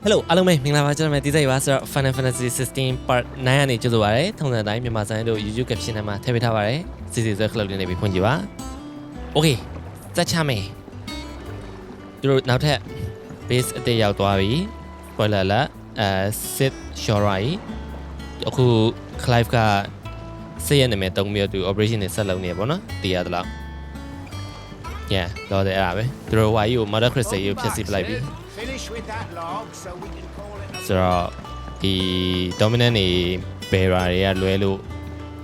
Hello အားလုံးပဲမင်္ဂလာပါကျွန်တော်ဒီနေ့ပါဆိုတော့ Final Fantasy XVI Part 9ကနေကြိုဆိုပါရစေထုံးစံတိုင်းမြန်မာဆိုင်တို့ YouTube Caption ထဲမှာထည့်ပေးထားပါတယ်စီစီဆွဲခလုတ်လေးနေပြီးဖွင့်ကြည့်ပါ Okay စက်ချမယ်သူတို့နောက်ထပ် base အသေးရောက်သွားပြီ spoiler လာSid Shorai အခု Clive ကစိတ်ရနေမဲ့တုံးပြီးတော့သူ operation နဲ့ဆက်လုပ်နေရပေါ့နော်တည်ရသလား Yeah တော့တဲ့အဲ့ဒါပဲသူတို့ဝါကြီးကို Mother Crystal ကိုဖျက်ဆီးပလိုက်ပြီဆိုတော့ဒီ dominant နေ bearer တွေကလွဲလို့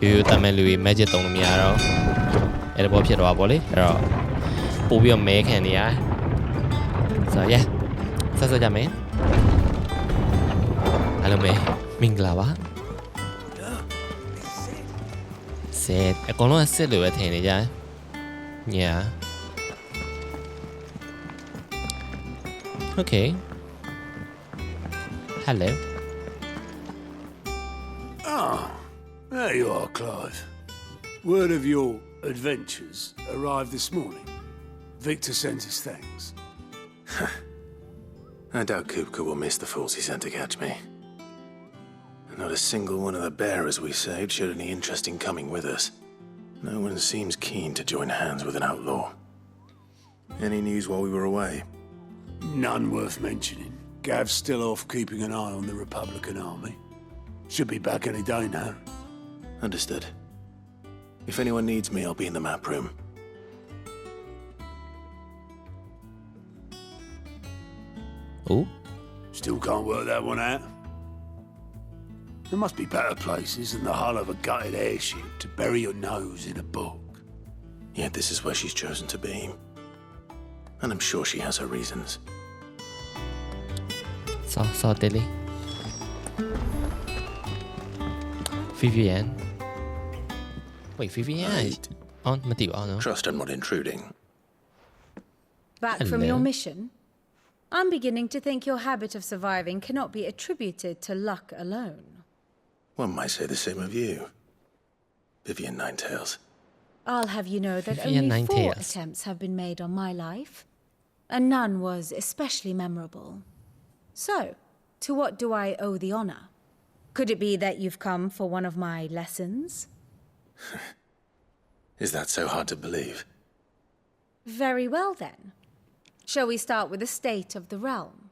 ရိုးရိုးတမ်းမဲ့လူတွေ magic တုံးလို့မရတော့အဲ့ဒါပေါ်ဖြစ်သွားပါလေအဲ့တော့ပို့ပြီးတော့မဲခံနေရဆိုတော့ yeah ဆက်ကြမယ်အားလုံးပဲမင်္ဂလာပါဆက်အကောင်လုံးအစ်စ်လိုပဲထင်နေကြ yeah okay hello There you are, Clive. Word of your adventures arrived this morning. Victor sent his thanks. I doubt Kupka will miss the fools he sent to catch me. Not a single one of the bearers we saved showed any interest in coming with us. No one seems keen to join hands with an outlaw. Any news while we were away? None worth mentioning. Gav's still off keeping an eye on the Republican army. Should be back any day now. Understood. If anyone needs me, I'll be in the map room. Oh? Still can't work that one out. There must be better places than the hull of a gutted airship to bury your nose in a book. Yet this is where she's chosen to be. And I'm sure she has her reasons. So Dilly. Vivian. Wait, Vivian? Right. On Matthew, no. Trust I'm not intruding. Back from your mission? I'm beginning to think your habit of surviving cannot be attributed to luck alone. One might say the same of you, Vivian Ninetails. I'll have you know that Vivian only 4 Ninetails. attempts have been made on my life, and none was especially memorable. So, to what do I owe the honor? Could it be that you've come for one of my lessons? Is that so hard to believe? Very well then. Shall we start with the state of the realm?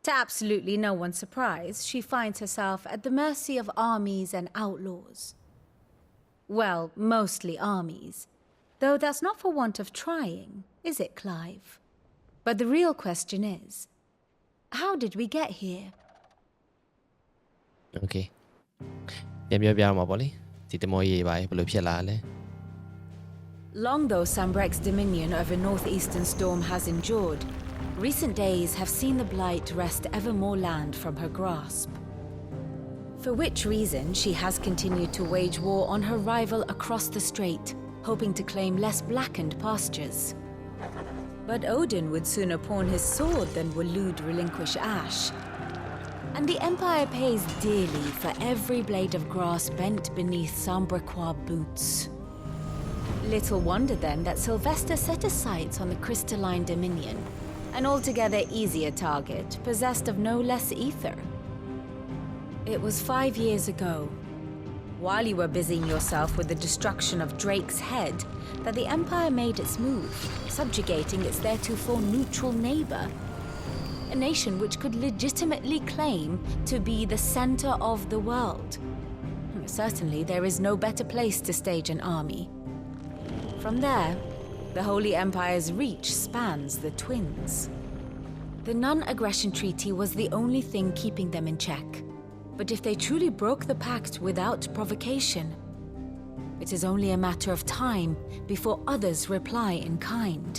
To absolutely no one's surprise, she finds herself at the mercy of armies and outlaws. Well, mostly armies. Though that's not for want of trying, is it, Clive? But the real question is, how did we get here? Okay. ပြန်ပြောမှာပေါ့လေဒီတမောရေးပါဘယ်လိုဖြစ်လာလဲ Long though Sambrek's dominion over northeastern Storm has endured, recent days have seen the Blight wrest ever more land from her grasp. For which reason she has continued to wage war on her rival across the strait, hoping to claim less blackened pastures. But Odin would sooner pawn his sword than Waloed relinquish Ash. And the Empire pays dearly for every blade of grass bent beneath Sambrequois boots. Little wonder then that Sylvester set his sights on the crystalline dominion, an altogether easier target, possessed of no less ether. It was 5 years ago, while you were busying yourself with the destruction of Drake's head, that the Empire made its move, subjugating its theretofore neutral neighbor, a nation which could legitimately claim to be the center of the world. Certainly, there is no better place to stage an army. From there, the Holy Empire's reach spans the Twins. The non-aggression treaty was the only thing keeping them in check. But if they truly broke the pact without provocation, it is only a matter of time before others reply in kind.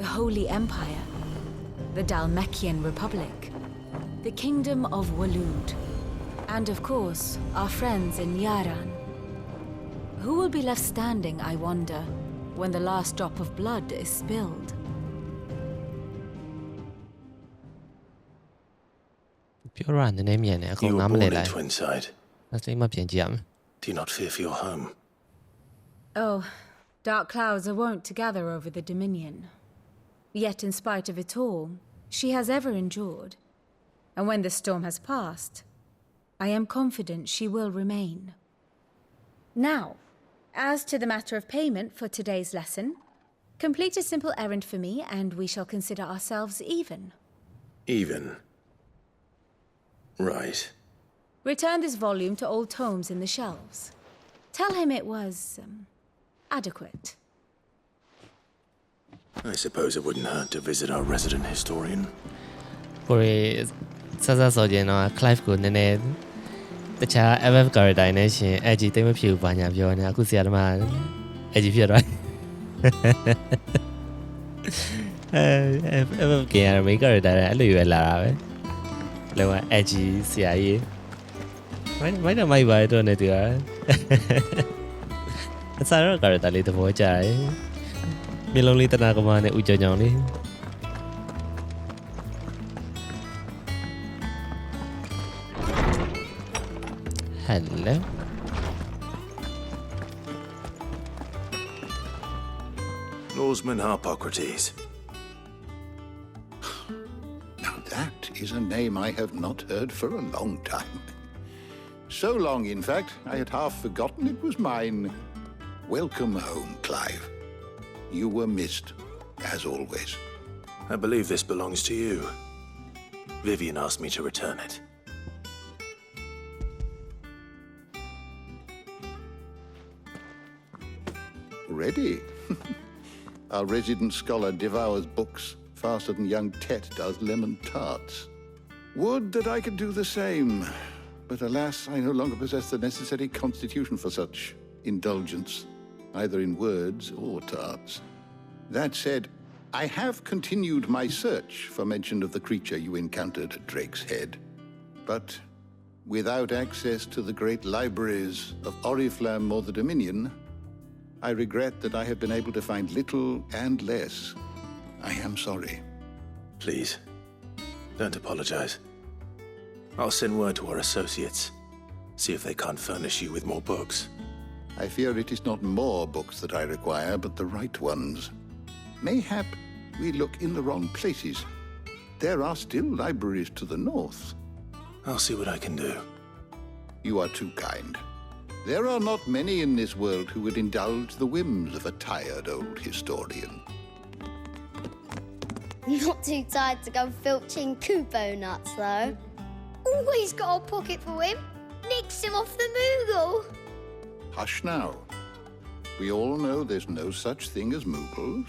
The Holy Empire, the Dalmekian Republic, the Kingdom of Waloed, and of course, our friends in Yaran. Who will be left standing, I wonder, when the last drop of blood is spilled? ပြောရတဲ့နည်းမြန်နေအကုန် You နား were မလည် born လို in က် Twinside. အဲ့စိတ်မပြန်ကြည့်ရမယ် Do you not fear for your home? Oh, dark clouds are wont to gather over the Dominion. Yet in spite of it all, she has ever endured. And when the storm has passed, I am confident she will remain. Now, as to the matter of payment for today's lesson, complete a simple errand for me and we shall consider ourselves even. Even. Right. Return this volume to old tomes in the shelves. Tell him it was, adequate. I suppose it wouldn't hurt to visit our resident historian. ကိုရီဆက်ဆက်ဆိုရင်တော့ Clive ကိုနည်းနည်းတခြား FF character နဲ့ရှင် edgy တိတ်မဖြစ်ဘူးဘာညာပြောနေအခုဆရာသမား edgy ဖြစ်သွားFF က main character အဲ့လိုရွယ်လာတာပဲလောက edgy ဆရာကြီးမိုက်တော့မိုက်ပါတော့နေတူတာအစားတော့ character လေးသဘောကျတယ်မျိုးလုံးလေးတနာကမာနဲ့ဥကြောင်ကြောင်လေး Hello. Lawsman Harpocrates. Now that is a name I have not heard for a long time. So long, in fact, I had half forgotten it was mine. Welcome home, Clive. You were missed, as always. I believe this belongs to you. Vivian asked me to return it. Ready? Our resident scholar devours books faster than young Tet does lemon tarts. Would that I could do the same. But alas, I no longer possess the necessary constitution for such indulgence, either in words or tarts. That said, I have continued my search for mention of the creature you encountered at Drake's Head. But without access to the great libraries of Oriflamme or the Dominion, I regret that I have been able to find little and less. I am sorry. Please, don't apologize. I'll send word to our associates. See if they can't furnish you with more books. I fear it is not more books that I require, but the right ones. Mayhap we look in the wrong places. There are still libraries to the north. I'll see what I can do. You are too kind. There are not many in this world who would indulge the whims of a tired old historian. Not too tired to go filching Kupo nuts, though. Always got a pocket for him. Nicks him off the Moogle. Hush now. We all know there's no such thing as Moogles.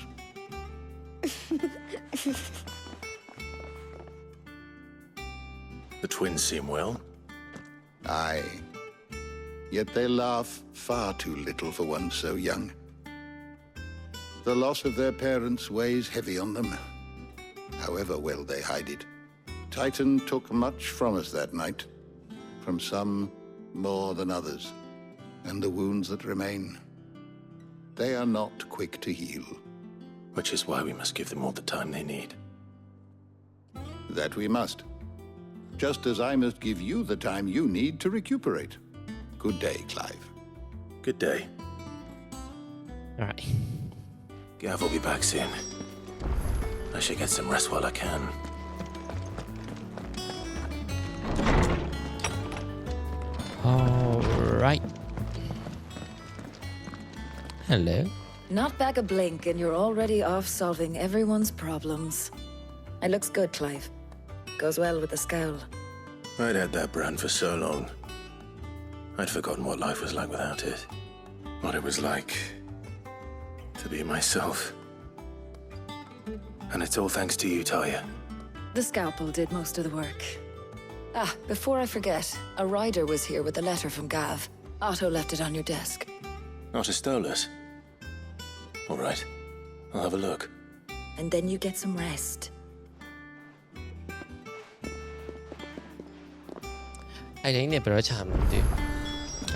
The twins seem well. Aye. Yet they laugh far too little for one so young. The loss of their parents weighs heavy on them, however well they hide it. Titan took much from us that night, from some more than others, and the wounds that remain, they are not quick to heal. Which is why we must give them all the time they need. That we must. Just as I must give you the time you need to recuperate. Good day, Clive. Good day. All right. Gav will be back soon. I should get some rest while I can. All right. Hello. Not back a blink and you're already off solving everyone's problems. It looks good, Clive. Goes well with the scowl. I'd had that brand for so long. I'd forgotten what life was like without it. What it was like to be myself. And it's all thanks to you, Talia. The scalpel did most of the work. Ah, before I forget, a rider was here with a letter from Gav. Otto left it on your desk. Otto stole us. All right, I'll have a look. And then you get some rest. I think they're very charming, dude.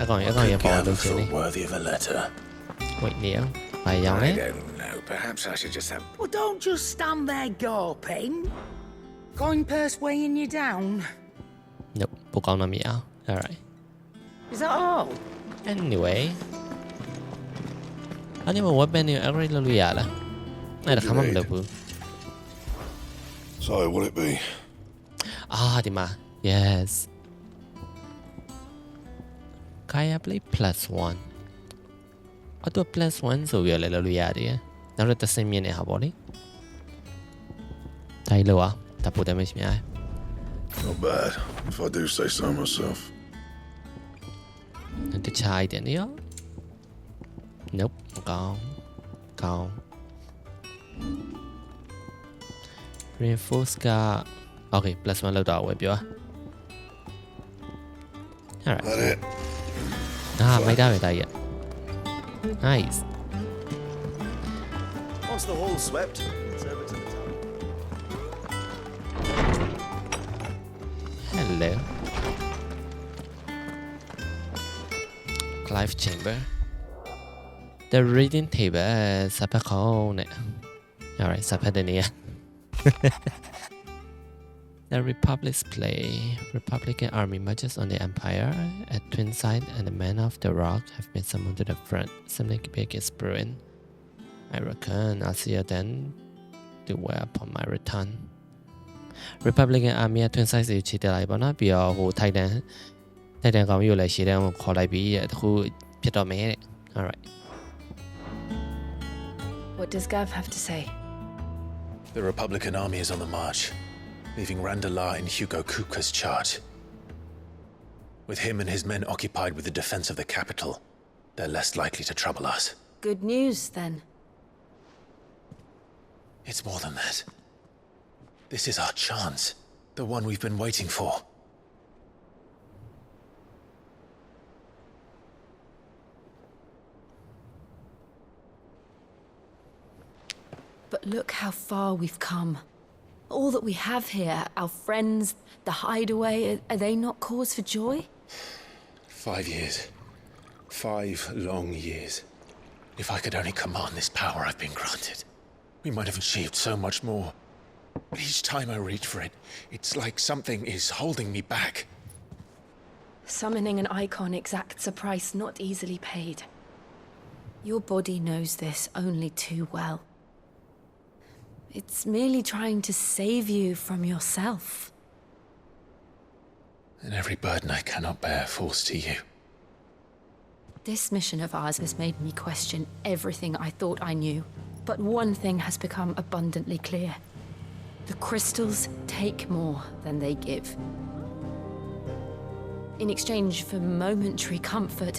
I can't Gav get have thought worthy of a letter. Wait, Neil. I I don't don't know. Perhaps I should just have... Well, don't just stand there gawping. Going purse weighing you down. Nope. 不ကောင်းတော့မရအောင် All right. Is that all? Anyway. အဲ့ဒီမှာ weapon တွေ upgrade လုပ်လို့ရလားအဲ့ဒါခါမှမလုပ်ဘူး So, will it be? ဒီမှာ yes Kaya play +1 auto +1 ဆိုပြီးလည်းလုပ်လို့ရတယ်နောက်တော့တစ်စင်းမြင့်နေတာပေါ့လေဒါကြီးလို့ဒါပို damage များ Not bad, if I do say so myself. တခြား item တွေရော nope ကောင်း reinforce က okay +1 လောက်တော့ဝယ်ပြော alright That it? မိုက်တာပဲတာကြီး nice Once the hall's swept, it's over to the town. hello Clive chamber the reading table စပတ်ခေါင်းနဲ့ alright စပတ်တဲ့နေရာ The Republic's play. Republican army marches on the Empire at Twin Side, and the men of the Rock have been summoned to the front. Something big is brewing. I reckon I'll see you then. Do well upon my return. Republican army at Twin Side ကိုချီတက်လိုက်ပါနော်ပြီးတော့ဟို Titan ကောင်မျိုးလည်းရှေ့တန်းကိုခေါ်လိုက်ပြီးတခုဖြစ်တော့မယ်တဲ့ Alright. What does Gav have to say? The Republican army is on the march, leaving Randalar in Hugo Kupka's charge. With him and his men occupied with the defense of the capital, they're less likely to trouble us. Good news, then. It's more than that. This is our chance, the one we've been waiting for. But look how far we've come. All that we have here, our friends, the hideaway, are they not cause for joy? 5 years. 5 long years. If I could only command this power I've been granted, we might have achieved so much more. But each time I reach for it, it's like something is holding me back. Summoning an icon exacts a price not easily paid. Your body knows this only too well. It's merely trying to save you from yourself. And every burden I cannot bear falls to you. This mission of ours has made me question everything I thought I knew. But one thing has become abundantly clear. The crystals take more than they give. In exchange for momentary comfort,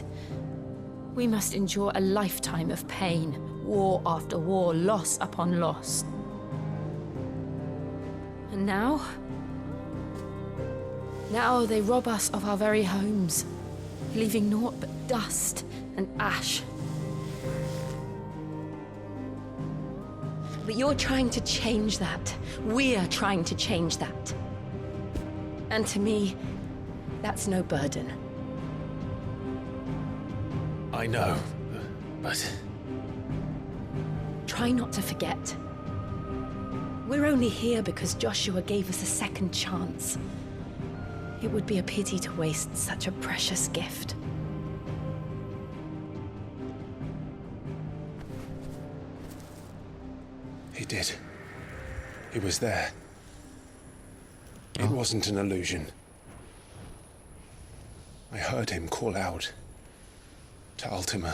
we must endure a lifetime of pain, war after war, loss upon loss. And now they rob us of our very homes, leaving naught but dust and ash. But you're trying to change that. We're trying to change that. And to me, that's no burden. I know, but... Try not to forget. We're only here because Joshua gave us a second chance. It would be a pity to waste such a precious gift. He did. He was there. It wasn't an illusion. I heard him call out to Ultima.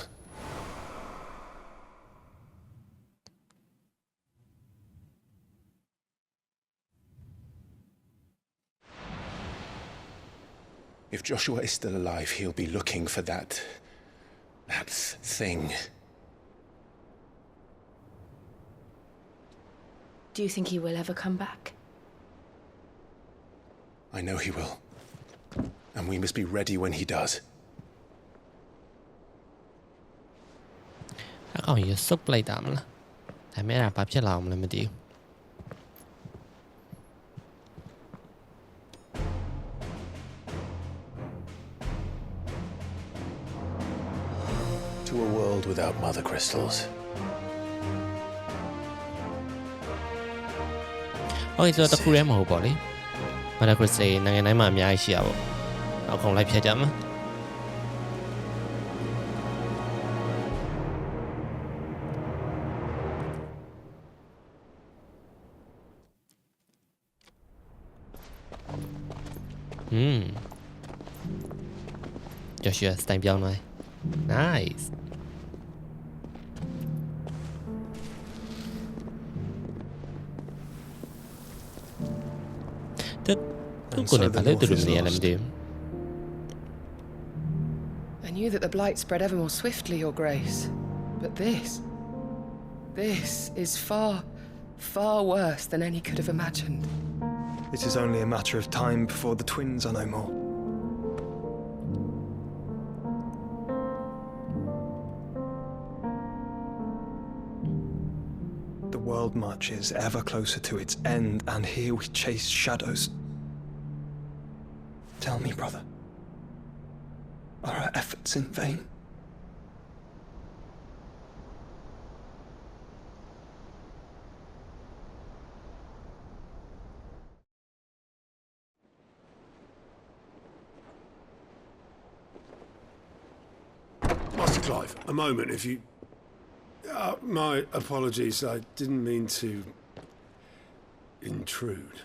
If Joshua is still alive, he'll be looking for that thing. Do you think he will ever come back? I know he will. And we must be ready when he does. အကောင်ရစုပ်လိုက်တာမလားဒါမဲ့အဲ့ဒါဘာဖြစ်လာအောင်မလဲမသိဘူး To a world without mother crystals. Okay, so တခုတည်းမဟုတ်ပါလေ Mother Crystal နိုင်ငံတိုင်းမှာအများကြီးရှိရပါဘူးအကောင်လိုက်ဖြတ်ကြမှာ If Joshua စတိုင်ပြောင်းသွား Nice သူကိုလည်းဘာလို့တူလို့မနေရလဲမသိဘူး I knew that the blight spread ever more swiftly, Your Grace. But this is far, far worse than any could have imagined. It is only a matter of time before the twins are no more. The world marches ever closer to its end, and here we chase shadows. Tell me, brother, are our efforts in vain? Master Clive, a moment, if you... my apologies, I didn't mean to... intrude.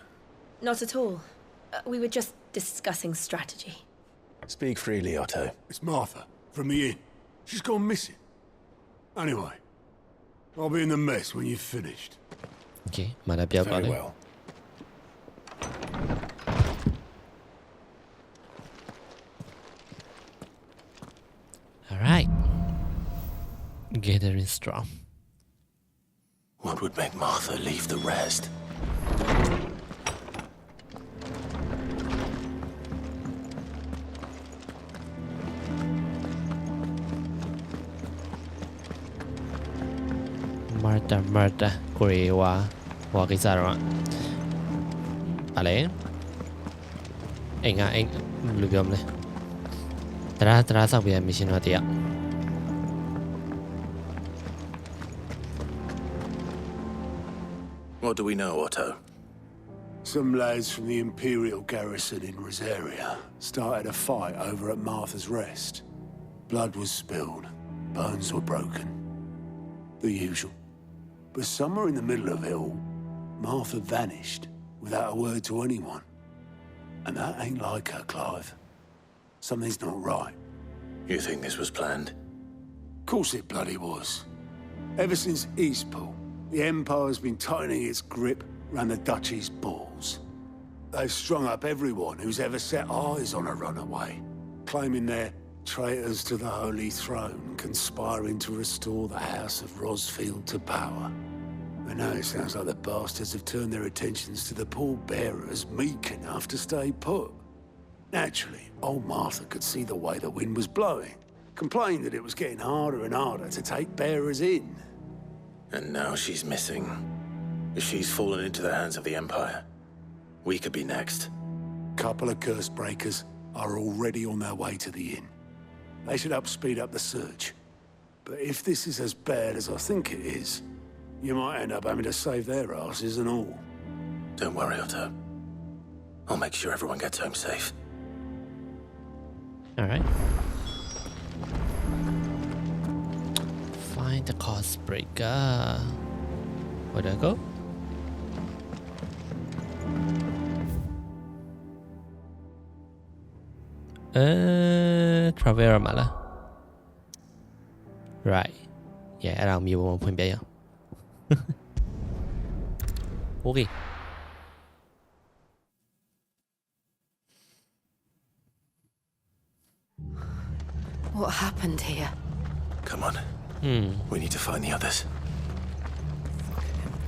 Not at all. We were just discussing strategy. Speak freely, Otto. It's Martha, from the inn. She's gone missing. Anyway, I'll be in the mess when you've finished. Okay မာလာပြောက်သွား Very တယ် well. Alright Gathering strong What would make Martha leave the rest? Marta ကိုရီဟွာကိစ္စတော့ဗာလေအိမ်ကအိမ်ဘယ်လိုပြောမလဲတရားဆောက်ပြရမရှင်တော့တရား What do we know, Otto? Some lads from the Imperial garrison in Rosaria started a fight over at Martha's Rest. Blood was spilled, bones were broken. The usual. But somewhere in the middle of it all, Martha vanished without a word to anyone. And that ain't like her, Clive. Something's not right. You think this was planned? Of course it bloody was. Ever since Eastpool, the Empire's been tightening its grip round the Duchy's balls. They've strung up everyone who's ever set eyes on a runaway, claiming they're traitors to the Holy Throne, conspiring to restore the House of Rosfield to power. And now it sounds like the bastards have turned their attentions to the pallbearers meek enough to stay put. Naturally, old Martha could see the way the wind was blowing, complained that it was getting harder and harder to take bearers in. And now she's missing. If she's fallen into the hands of the Empire, we could be next. Couple of curse breakers are already on their way to the inn. They should help speed up the search. But if this is as bad as I think it is, you might end up having to save their asses and all. Don't worry, Otto. I'll make sure everyone gets home safe. Alright Find the cost breaker Where do I go? Travel မှာလား Right Yeah အဲ့ဒါကိုမျိုးပုံဖွင့်ပြရအောင် Okay What happened here? Come on. We need to find the others.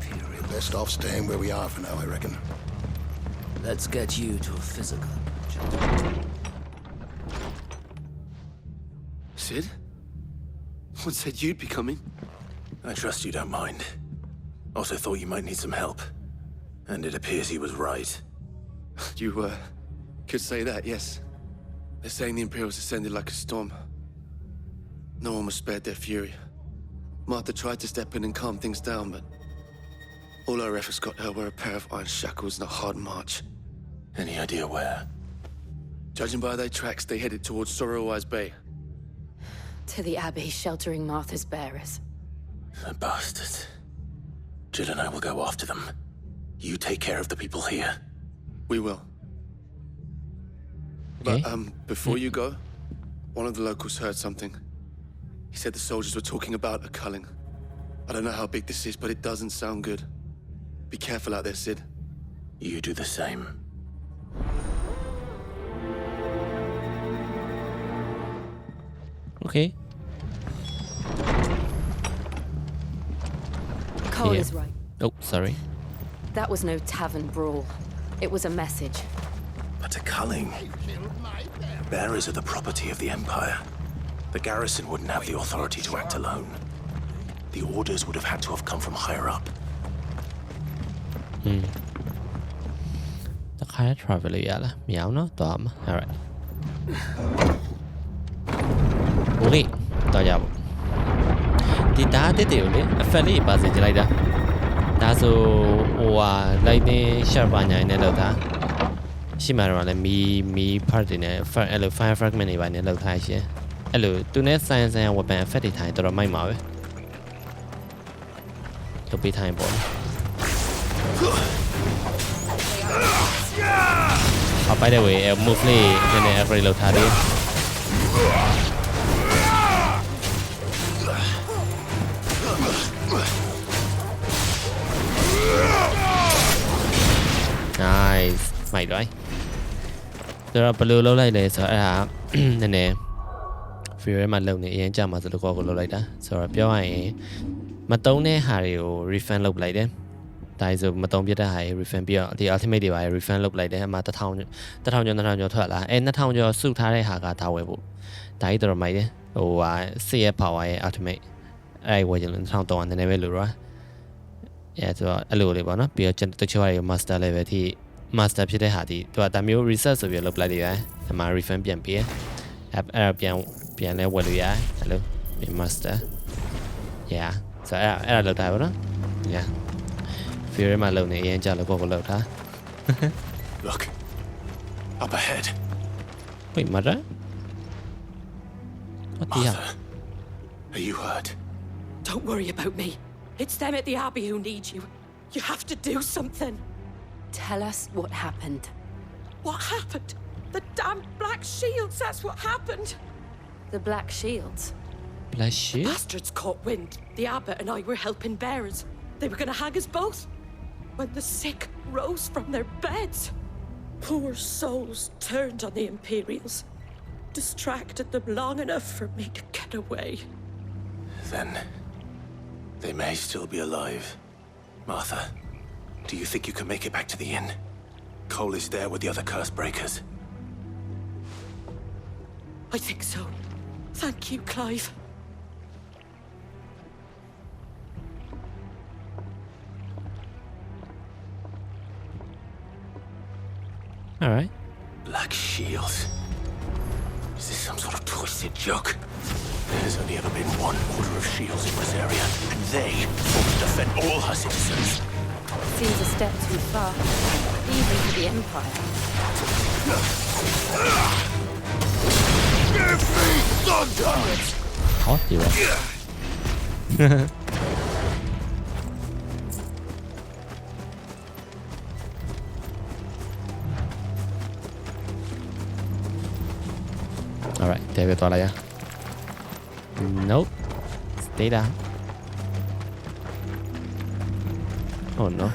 Imperial. Best off staying where we are for now, I reckon. Let's get you to a physical. Sid? What said you'd be coming? I trust you don't mind. Also thought you might need some help. And it appears he was right. You, could say that, yes. They're saying the Imperials descended like a storm. No one was spared their fury. Martha tried to step in and calm things down, but all our efforts got her were a pair of iron shackles and a hard march. Any idea where? Judging by their tracks, they headed towards Sorrowwise Bay. To the Abbey sheltering Martha's bearers. The bastards. Jill and I will go after them. You take care of the people here. We will. Okay. But before you go, one of the locals heard something. He said the soldiers were talking about a culling. I don't know how big this is, but it doesn't sound good. Be careful out there, Sid. You do the same. Okay. Cole Yeah. is right. Oh, sorry. That was no tavern brawl. It was a message. But a culling. Bearers are the property of the Empire. The garrison wouldn't have the authority to act alone. The orders would have had to have come from higher up. The car travel yala. Meow no. Tom. All right. Okay. တော့ရပါဒီဒါတက်တယ်လေအဖက်လေးပါစင်ကြလိုက်တာဒါဆိုဟိုဟာ lightning shot ပါညာနေလောက်တာရှိမှတော့လည်းမီ part တွေနဲ့အဲ့လို fire fragment တွေပါနေလောက်ထားရှင်အဲ့လိုသူနဲ့ဆိုင် weapon effect တွေထားရင်တော်တော်မိုက်မှာပဲတော့ပေးထားရင်ပေါ့အပိုင်တဲ့ဝေး move လေးနည်းနည်း upgrade လုပ်ထားတယ်nice မိုက်တော့ဆိုတော့ဘယ်လိုလုပ်လိုက်လဲဆိုတော့အဲ့ဒါနည်းနည်း Fury မှာလုံနေအရင်ကြာမှာဆိုတော့ကိုလုပ်လိုက်တာဆိုတော့ပြောရရင်မတုံးတဲ့ဟာတွေကို refund လုပ်လိုက်တယ်ဒါဆိုမတုံးပြတဲ့ဟာတွေ refund ပြီးတော့ဒီ ultimate တွေပါ refund လုပ်လိုက်တယ်အမှ1000ကျော်ထွက်လာအဲ2000ကျော်စုထားတဲ့ဟာကဒါဝယ်ဖို့ဒါကြီးတော်တော်မိုက်တယ်ဟိုဟာစစ်ရဲ့ power ရဲ့ ultimate အဲ့ဝယ်ကြလို့1300နည်းနည်းပဲလို့တော့ဆိုတော့အဲ့လိုလေးပေါ့နော်ပြီးတော့တချို့ဟာတွေ master level ထိ master ဖြစ်တဲ့ဟာဒီသူကဒါမျိုး research ဆိုပြီးလုပ်လိုက်တယ်အမှ refund ပြန်ပေးအဲ့ပြန်လဲဝယ်လို့ရတယ်အဲ့လို master yeah ဆိုတော့အဲ့ဒါလောက်တာပေါ့နော် yeah Fury မှာလုံနေအရင်ကြာလို့ကိုလောက်တာ Look up ahead. Wait, mother? What the hell? Are you hurt? Don't worry about me. It's them at the Abbey who need you. You have to do something. Tell us what happened. What happened? The damn Black Shields, that's what happened. The Black Shields? Black Shield? Bastards caught wind. The abbot and I were helping bearers. They were gonna hang us both. When the sick rose from their beds, poor souls turned on the Imperials. Distracted them long enough for me to get away. Then they may still be alive. Martha, do you think you can make it back to the inn? Cole is there with the other curse breakers. I think so. Thank you, Clive. All right. Black Shield. Is this some sort of twisted joke? There's only ever been one order of shields in this area, and they ought to defend all her citizens. Seems a step too far, even for the Empire. Give me thunder! Hot, you Alright, there we go. Nope. Stay down. Oh no.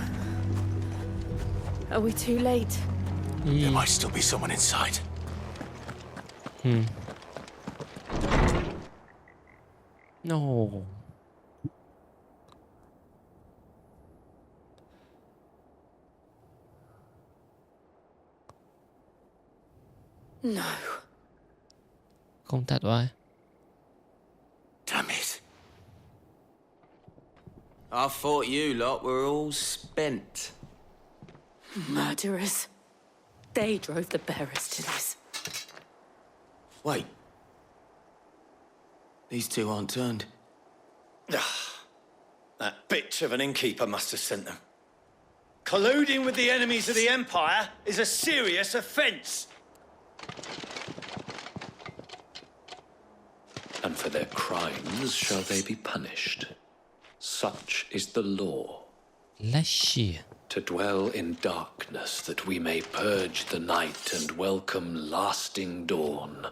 Are we too late? There might still be someone inside. No. No. Contact why? Damn it. I thought you lot were all spent. Murderers. They drove the bearers to this. Wait. These two aren't turned. That bitch of an innkeeper must have sent them. Colluding with the enemies of the Empire is a serious offence. And for their crimes shall they be punished. Such is the law. Let's see. to dwell in darkness that we may purge the night and welcome lasting dawn.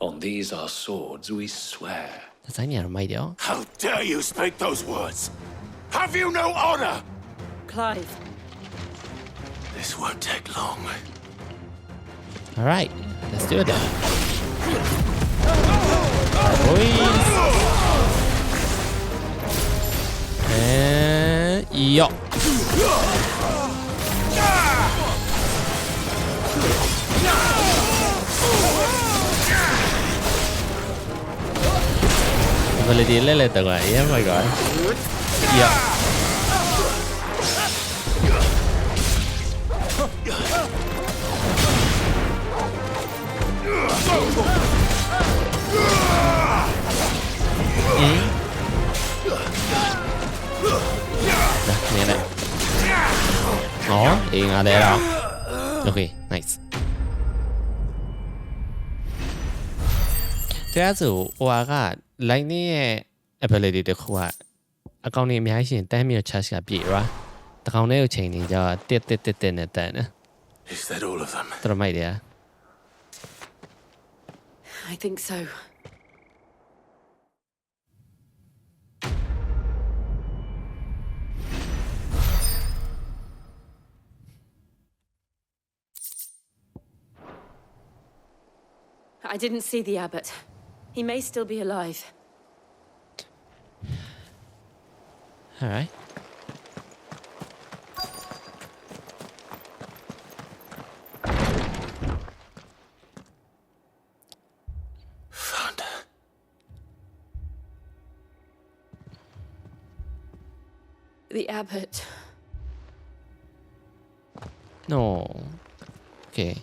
On these our swords we swear. ဒီဇိုင်းနေရမိုက်တယ် How dare you speak those words? Have you no honor? Clive. This won't take long. All right, let's do it then. Boys. And yo. Ability lên từ ngoài, yeah my god. Yeah. Nè này. Đó, yên ở đây đâu. Ok, nice. တရားဆိုဟိုက lightning ရဲ့ ability တခုကအကောင်ကြီးအများကြီးရှင်တမ်းမြေ charge ကပြည့်ရာတကောင်လေးကိုချိန်နေကြတက်နဲ့တန်းနေ Is that all of them? တော်မိုက်တယ် I think so. I didn't see the abbot. He may still be alive. All right. Found her. The abbot. No. Okay.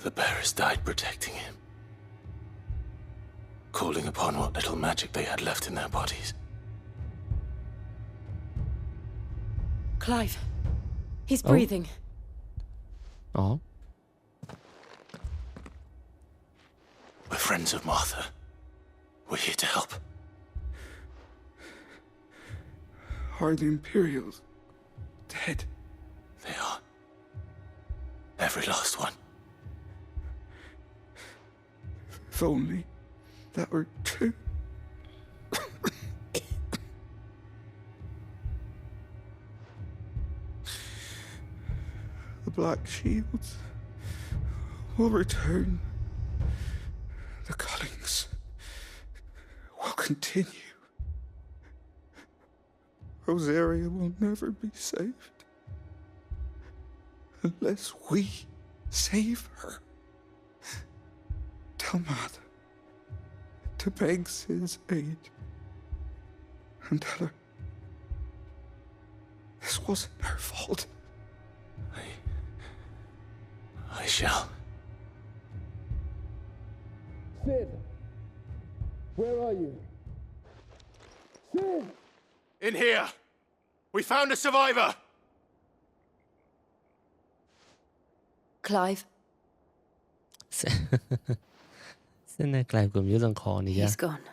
The bearers died protecting him, calling upon what little magic they had left in their bodies. Clive. He's breathing. Oh. We're friends of Martha. We're here to help. Are the Imperials dead? They are. Every last one. If only that were true. The Black Shields will return. The cullings will continue. Rosaria will never be saved unless we save her. Tell Mother to beg Sid's aid and tell her this wasn't her fault. I shall. Sid, where are you? Sid! In here! We found a survivor! Clive. စနေကလိုက်ကိုမျိုးစုံခေါ်နေကြ He's gone.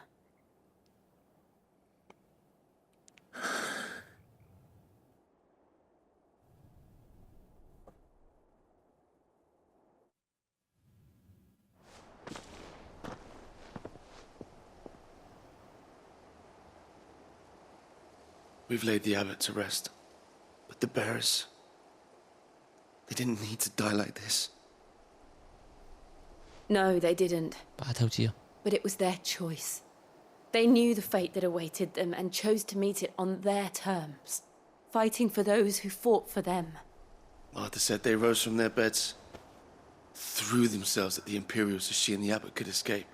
We've laid the abbot to rest. But the bearers... They didn't need to die like this. No, they didn't. But it was their choice. They knew the fate that awaited them and chose to meet it on their terms, fighting for those who fought for them. Martha said they rose from their beds, threw themselves at the Imperials so she and the abbot could escape.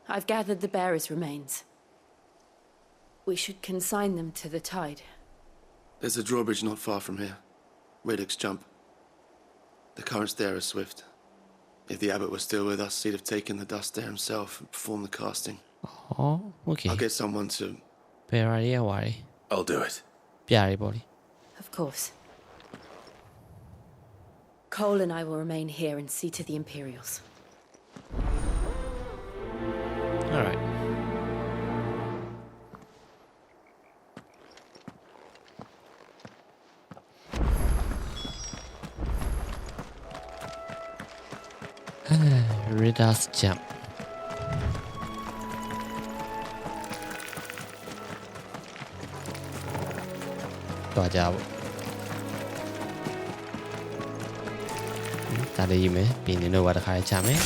I've gathered the bearers' remains. We should consign them to the tide. There's a drawbridge not far from here. Radix jump. The currents there are swift. If the abbot was still with us, he'd have taken the dust there himself and performed the casting. Oh, okay. I'll get someone to... I'll do it. Of course. Cole and I will remain here and see to the Imperials. All right. Reader's jump. Tòa chào. Ta đây gì mấy? Pin nó vào được hai chạm ấy.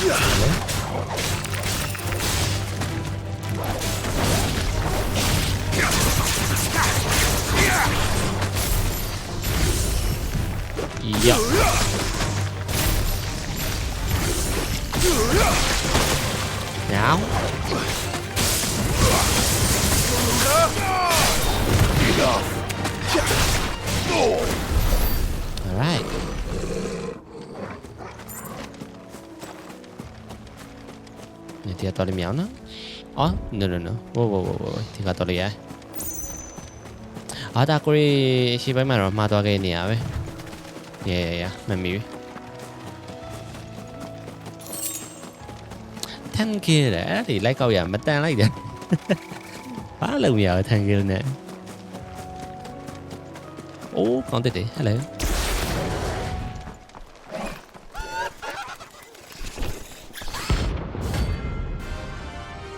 Yeah. Now. All right. Này thì tôi đi méo nó. Oh, no. Whoa. Thì tôi đi à. Ta có đi chỉ phải mà tôi cái này à vậy. Yeah, mình thanh kia đã thì lấy câu giờ mà ta lấy vậy. Quá lâu giờ thanh kia nè. Con tê hello.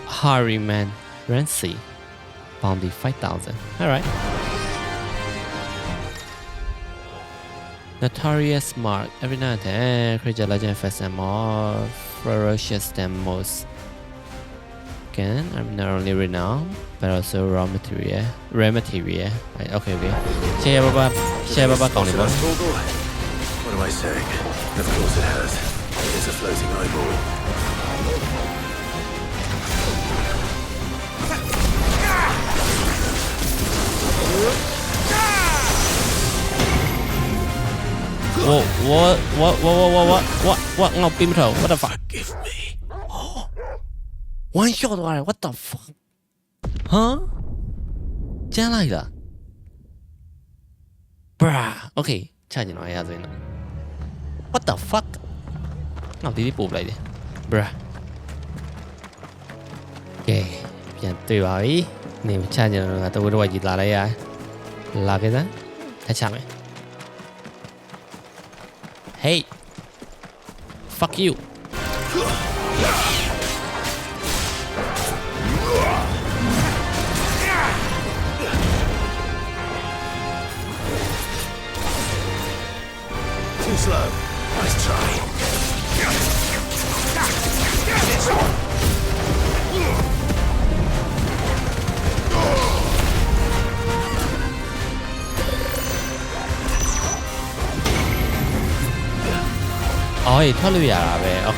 Harryman Rancy bounty 5,000. All right. Notorious mark. Every now and then, creature legend infects them more ferocious than most. Again, I'm not only renowned, but also raw material. Rare material. Right, okay. Share Baba What am I saying? Of course it has. It's a floating eyeball. Whoa, what? Ngọc Kim Thổ, what the fuck? Give me. One shot rồi, what the fuck? Huh? Chả lại là. Bruh, okay, chả nhìn nói ra rồi nè. What the fuck? Ngọc tí bụp lại đi. Bruh. Okay,ပြန်တွေ့ပါပြီ။နေချကြတော့တော့တော့ကြီးလာလိုက်ရ။လာခဲ့စမ်း။ထချမယ်။ Hey. Fuck you. Too slow. Nice try. This one. Ôi, thoát lui à về. Ok.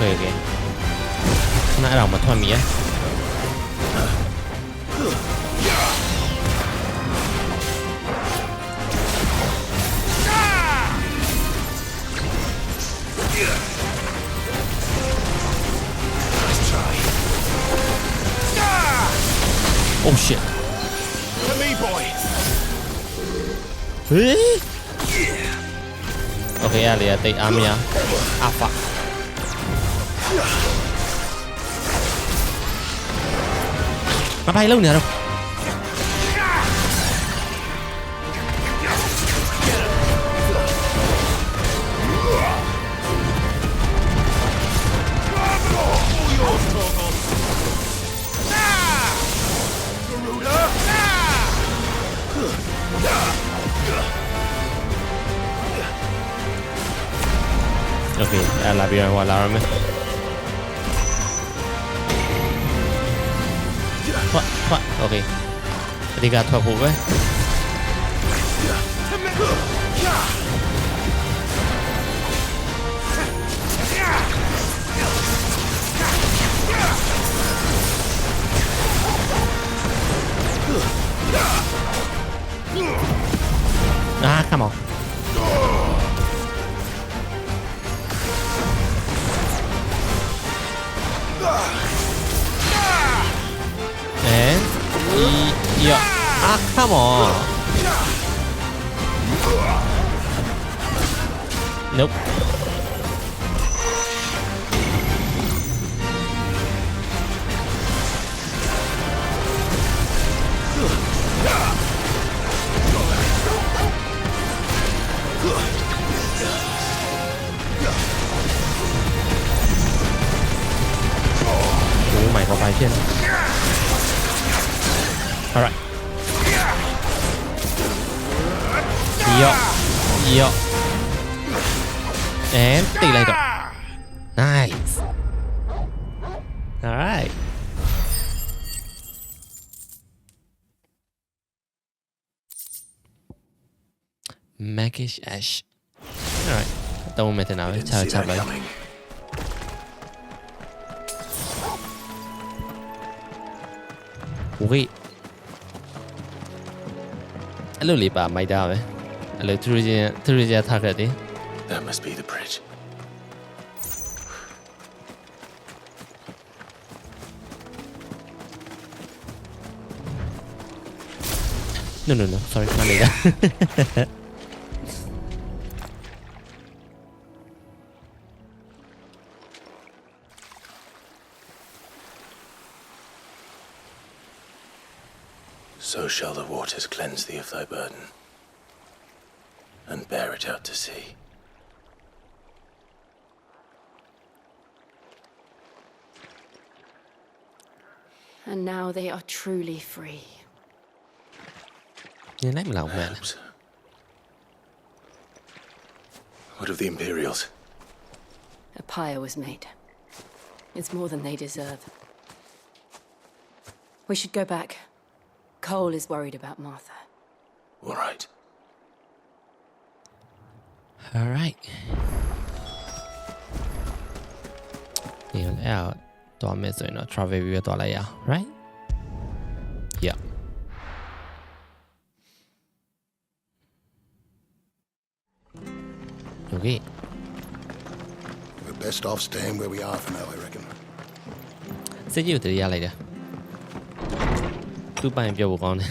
Nãy lòng mà thoát mía. Oh shit. To me, boy. Ok, ali tay amia. Ah fuck. Mà bay lâu nữa đâu. Ok, là bây giờ qua là rồi. Thoát, ok. Đi ra thoát vụ với. Ah, come on. And yeah. Ah, come on. Nope. in. All right. Yo. Andตีเลยดอก Nice. All right. Magish Ash. All right. တော့မယ်တင်တာပဲချပါ Wait. အဲ့လိုလေးပါမိုက်တာပဲအဲ့လိုသူတို့ရထားခဲ့တယ် That must be the bridge. No. Sorry, not later. So shall the waters cleanse thee of thy burden, and bear it out to sea. And now they are truly free. Perhaps. What of the Imperials? A pyre was made. It's more than they deserve. We should go back. Cole is worried about Martha. All right. All right. Yeah, out. တော့မယ်ဆိုရင်တော့ travel view တော့လိုက်ရအောင် right? Yeah. Okay. We're best off staying where we are for now, I reckon. စိတ်ကြီးကိုတရရလိုက်တာသူ့ပိုင်ပြောဖို့ကောင်းတယ်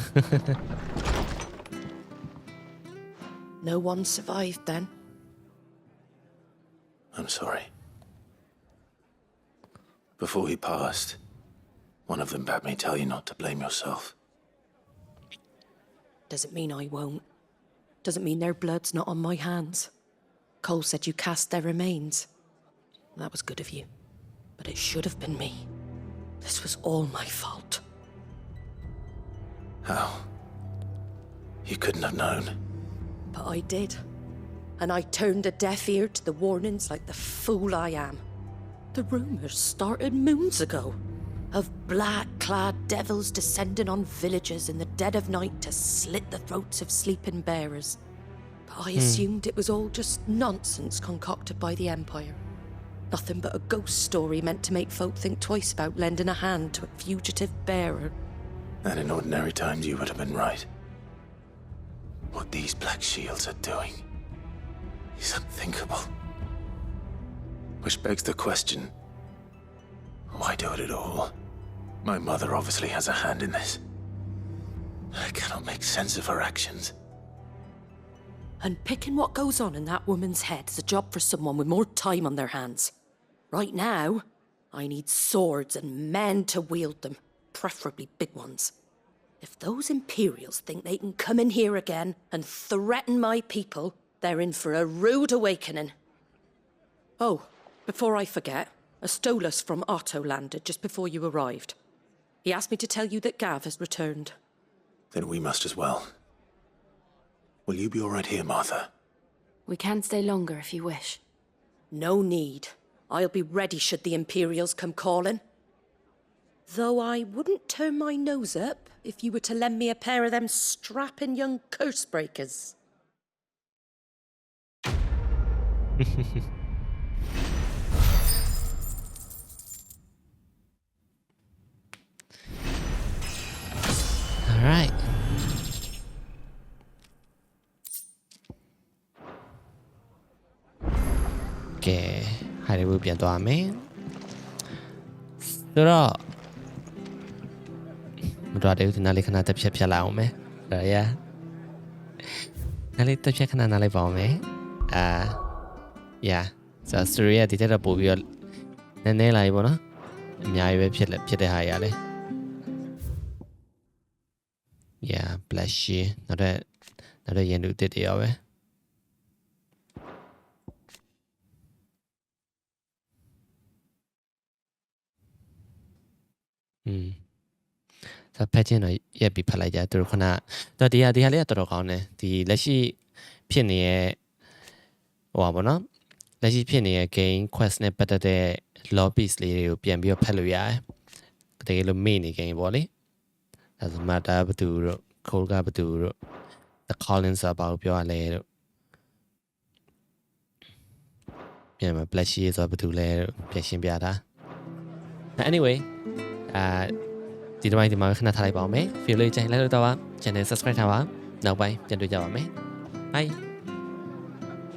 No one survived then. I'm sorry. Before he passed, one of them bade me tell you not to blame yourself. Doesn't mean I won't. Doesn't mean their blood's not on my hands. Cole said you cast their remains. That was good of you. But it should have been me. This was all my fault. How? You couldn't have known. But I did. And I turned a deaf ear to the warnings like the fool I am. The rumours started moons ago of black-clad devils descending on villages in the dead of night to slit the throats of sleeping bearers. But I assumed it was all just nonsense concocted by the Empire. Nothing but a ghost story meant to make folk think twice about lending a hand to a fugitive bearer. And in ordinary times you would have been right. What these black shields are doing is unthinkable. Which begs the question, why do it at all? My mother obviously has a hand in this. I cannot make sense of her actions. Unpicking what goes on in that woman's head is a job for someone with more time on their hands. Right now, I need swords and men to wield them, preferably big ones. If those Imperials think they can come in here again and threaten my people, they're in for a rude awakening. Oh, before I forget, a Stolas from Otto landed just before you arrived. He asked me to tell you that Gav has returned. Then we must as well. Will you be all right here, Martha? We can stay longer if you wish. No need. I'll be ready should the Imperials come calling. Though I wouldn't turn my nose up if you were to lend me a pair of them strapping young curse breakers. All right. Okay, ဟာဒီဘူးပြန်သွားမယ်ဆိုတော့မတော်တဲ့ဦးနားလေးခဏတက်ဖြတ်လိုက်အောင်မယ်ဒါရနားလေးတက်ဖြတ်ခဏနားလိုက်ပါအောင်မယ်ဆိုတော့ story ရဲ့ဒီတက်တော့ပို့ပြီးတော့နည်းနည်းလာပြီပေါ့နော်အများကြီးပဲဖြစ်တဲ့ဟာရလဲbless you နောက်တဲ့ရင်တူတစ်တရောပဲ ถ้าแพทย์หน่อยอย่าไปพลายใจตัวคนน่ะตัวที่เรียกตัวเขาเนี่ยที่แล้วชีเพี้ยนเนี่ยว่าบ่เนาะแล้วชีเพี้ยนเนี่ยเกม quest เนี่ยปัตตา lobbies เลยเปลี่ยนไปพัฒนาแต่ก็ไม่เนี่ยเกมบ่เลยแต่สมัยแต่ประตูโคลกาประตู the Collins about ပြောရလဲပြန်မှာ Blashy ဆိုประตูလဲပြန်ရှင်းပြတာ anyway ဒီတစ်ပိုင်းဒီမှာခဏထားလိုက်ပါအောင်မယ် feel လေးကြိုင်လိုက်လို့တော့ channel subscribe ထားပါနောက်ပိုင်းပြန်တွေ့ကြပါမယ် bye